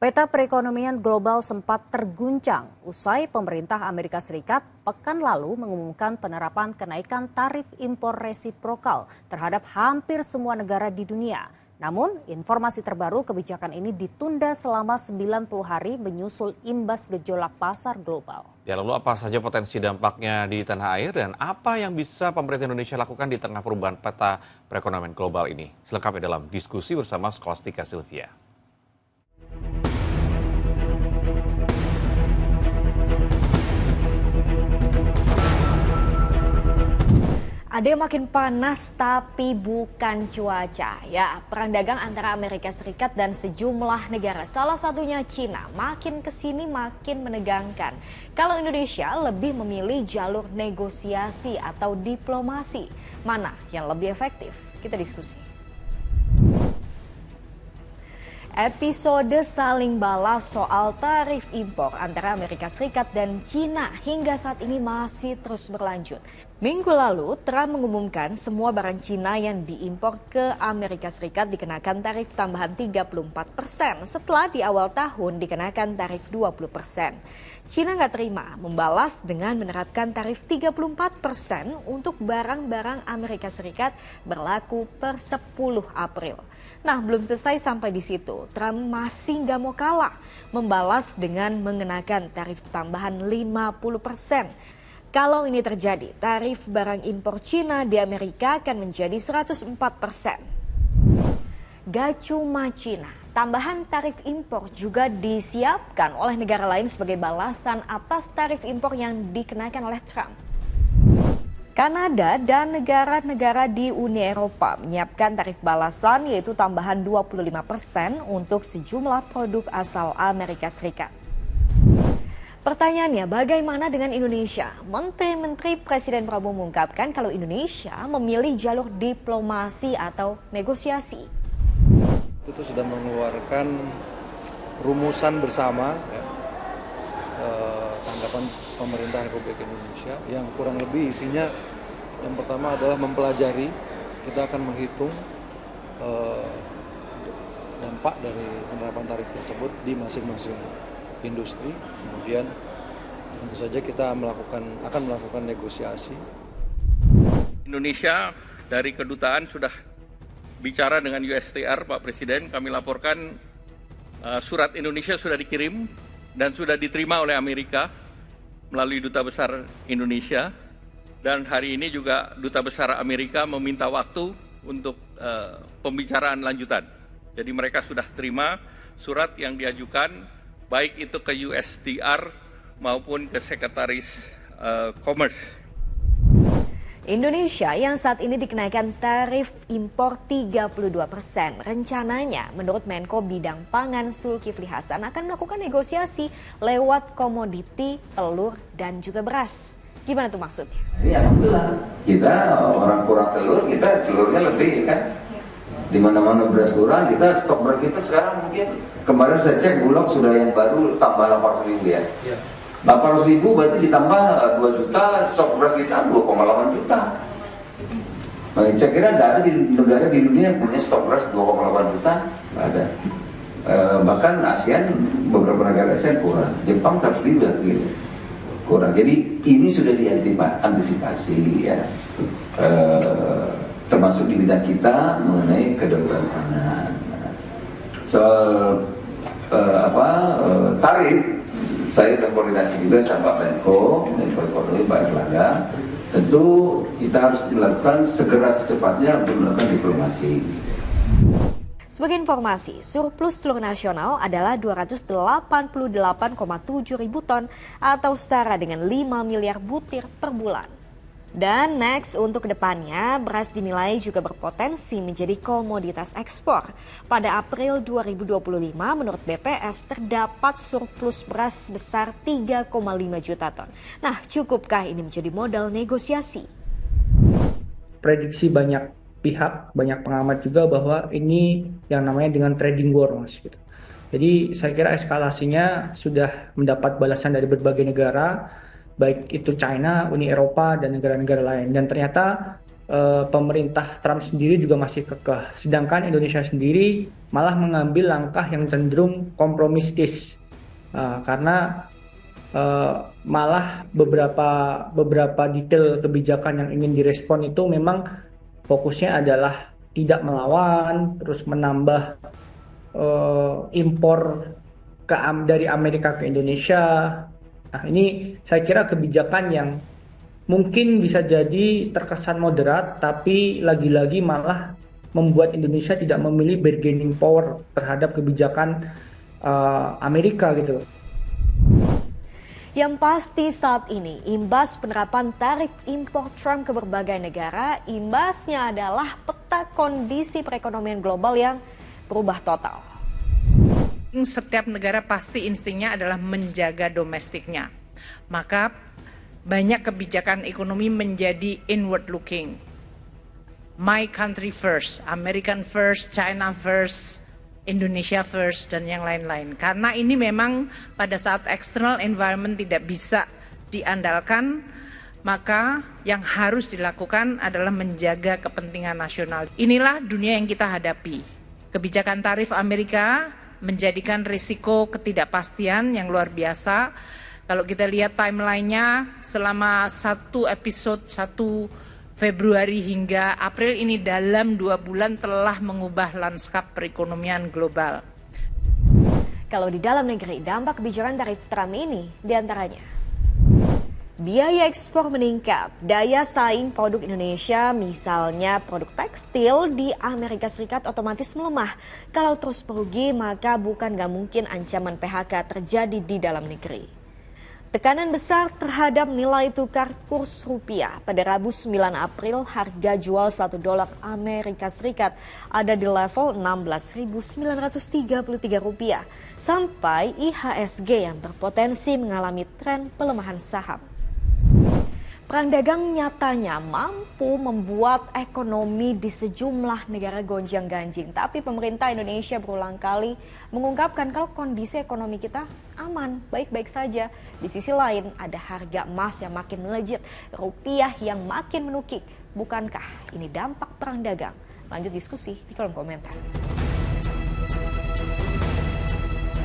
Peta perekonomian global sempat terguncang usai pemerintah Amerika Serikat pekan lalu mengumumkan penerapan kenaikan tarif impor resiprokal terhadap hampir semua negara di dunia. Namun, informasi terbaru kebijakan ini ditunda selama 90 hari menyusul imbas gejolak pasar global. Ya, lalu apa saja potensi dampaknya di tanah air dan apa yang bisa pemerintah Indonesia lakukan di tengah perubahan peta perekonomian global ini? Selengkapnya dalam diskusi bersama Skolastika Sylvia. Ada yang makin panas tapi bukan cuaca. Ya, perang dagang antara Amerika Serikat dan sejumlah negara, salah satunya Cina, makin kesini makin menegangkan. Kalau Indonesia lebih memilih jalur negosiasi atau diplomasi, mana yang lebih efektif? Kita diskusi. Episode saling balas soal tarif impor antara Amerika Serikat dan Cina hingga saat ini masih terus berlanjut. Minggu lalu, Trump mengumumkan semua barang Cina yang diimpor ke Amerika Serikat dikenakan tarif tambahan 34% setelah di awal tahun dikenakan tarif 20%. Cina nggak terima, membalas dengan menerapkan tarif 34% untuk barang-barang Amerika Serikat berlaku per 10 April. Nah, belum selesai sampai di situ. Trump masih nggak mau kalah, membalas dengan mengenakan tarif tambahan 50%. Kalau ini terjadi, tarif barang impor Cina di Amerika akan menjadi 104%. Gak cuma Cina, tambahan tarif impor juga disiapkan oleh negara lain sebagai balasan atas tarif impor yang dikenakan oleh Trump. Kanada dan negara-negara di Uni Eropa menyiapkan tarif balasan yaitu tambahan 25% untuk sejumlah produk asal Amerika Serikat. Pertanyaannya, bagaimana dengan Indonesia? Menteri-menteri Presiden Prabowo mengungkapkan kalau Indonesia memilih jalur diplomasi atau negosiasi. Itu sudah mengeluarkan rumusan bersama tanggapan pemerintah Republik Indonesia yang kurang lebih isinya yang pertama adalah mempelajari, kita akan menghitung dampak dari penerapan tarif tersebut di masing-masing industri. Kemudian tentu saja kita akan melakukan negosiasi. Indonesia dari kedutaan sudah bicara dengan USTR, Pak Presiden. Kami laporkan surat Indonesia sudah dikirim dan sudah diterima oleh Amerika melalui Duta Besar Indonesia. Dan hari ini juga Duta Besar Amerika meminta waktu untuk pembicaraan lanjutan. Jadi mereka sudah terima surat yang diajukan baik itu ke USTR maupun ke Sekretaris Commerce. Indonesia yang saat ini dikenakan tarif impor 32%. Rencananya menurut Menko Bidang Pangan Zulkifli Hasan akan melakukan negosiasi lewat komoditi telur dan juga beras. Gimana tuh maksudnya? Ini alhamdulillah kita orang kurang telur, kita telurnya lebih kan. Di mana-mana beras kurang, kita stok beras kita sekarang mungkin kemarin saya cek Bulog sudah yang baru tambah 800.000 ya. 800.000 berarti ditambah 2 juta, stok beras kita 2,8 juta. Nah, saya kira nggak ada di negara di dunia yang punya stok beras 2,8 juta, nggak ada. Bahkan ASEAN, beberapa negara ASEAN kurang, Jepang 100.000 kurang. Jadi ini sudah diantisipasi ya, termasuk di bidang kita mengenai kedaulatan pangan. Soal tarif, saya sudah koordinasi juga sama Pak Menko Ekonomi Pak Erlangga. Tentu kita harus melakukan segera secepatnya untuk melakukan diplomasi. Sebagai informasi, surplus telur nasional adalah 288,7 ribu ton atau setara dengan 5 miliar butir per bulan. Dan next untuk kedepannya, beras dinilai juga berpotensi menjadi komoditas ekspor. Pada April 2025 menurut BPS terdapat surplus beras sebesar 3,5 juta ton. Nah, cukupkah ini menjadi modal negosiasi? Prediksi banyak pihak, banyak pengamat juga bahwa ini yang namanya dengan trading war, Mas, gitu. Jadi saya kira eskalasinya sudah mendapat balasan dari berbagai negara, baik itu China, Uni Eropa, dan negara-negara lain. Dan ternyata pemerintah Trump sendiri juga masih kekeh. Sedangkan Indonesia sendiri malah mengambil langkah yang cenderung kompromistis. Karena malah beberapa detail kebijakan yang ingin direspon itu memang fokusnya adalah tidak melawan, terus menambah impor dari Amerika ke Indonesia. Nah, ini saya kira kebijakan yang mungkin bisa jadi terkesan moderat, tapi lagi-lagi malah membuat Indonesia tidak memilih bargaining power terhadap kebijakan Amerika gitu. Yang pasti saat ini, imbas penerapan tarif impor Trump ke berbagai negara, imbasnya adalah peta kondisi perekonomian global yang berubah total. Setiap negara pasti instingnya adalah menjaga domestiknya. Maka banyak kebijakan ekonomi menjadi inward looking. My country first, American first, China first, Indonesia first, dan yang lain-lain. Karena ini memang pada saat external environment tidak bisa diandalkan, maka yang harus dilakukan adalah menjaga kepentingan nasional. Inilah dunia yang kita hadapi. Kebijakan tarif Amerika menjadikan risiko ketidakpastian yang luar biasa. Kalau kita lihat timelinenya selama 1 Februari hingga April ini dalam 2 bulan telah mengubah lanskap perekonomian global. Kalau di dalam negeri, dampak kebijakan tarif Trump ini diantaranya biaya ekspor meningkat, daya saing produk Indonesia misalnya produk tekstil di Amerika Serikat otomatis melemah. Kalau terus merugi maka bukan gak mungkin ancaman PHK terjadi di dalam negeri. Tekanan besar terhadap nilai tukar kurs rupiah. Pada Rabu 9 April, harga jual $1 Amerika Serikat ada di level Rp16.933 sampai IHSG yang berpotensi mengalami tren pelemahan saham. Perang dagang nyatanya mampu membuat ekonomi di sejumlah negara gonjang-ganjing. Tapi pemerintah Indonesia berulang kali mengungkapkan kalau kondisi ekonomi kita aman, baik-baik saja. Di sisi lain ada harga emas yang makin melejit, rupiah yang makin menukik. Bukankah ini dampak perang dagang? Lanjut diskusi di kolom komentar.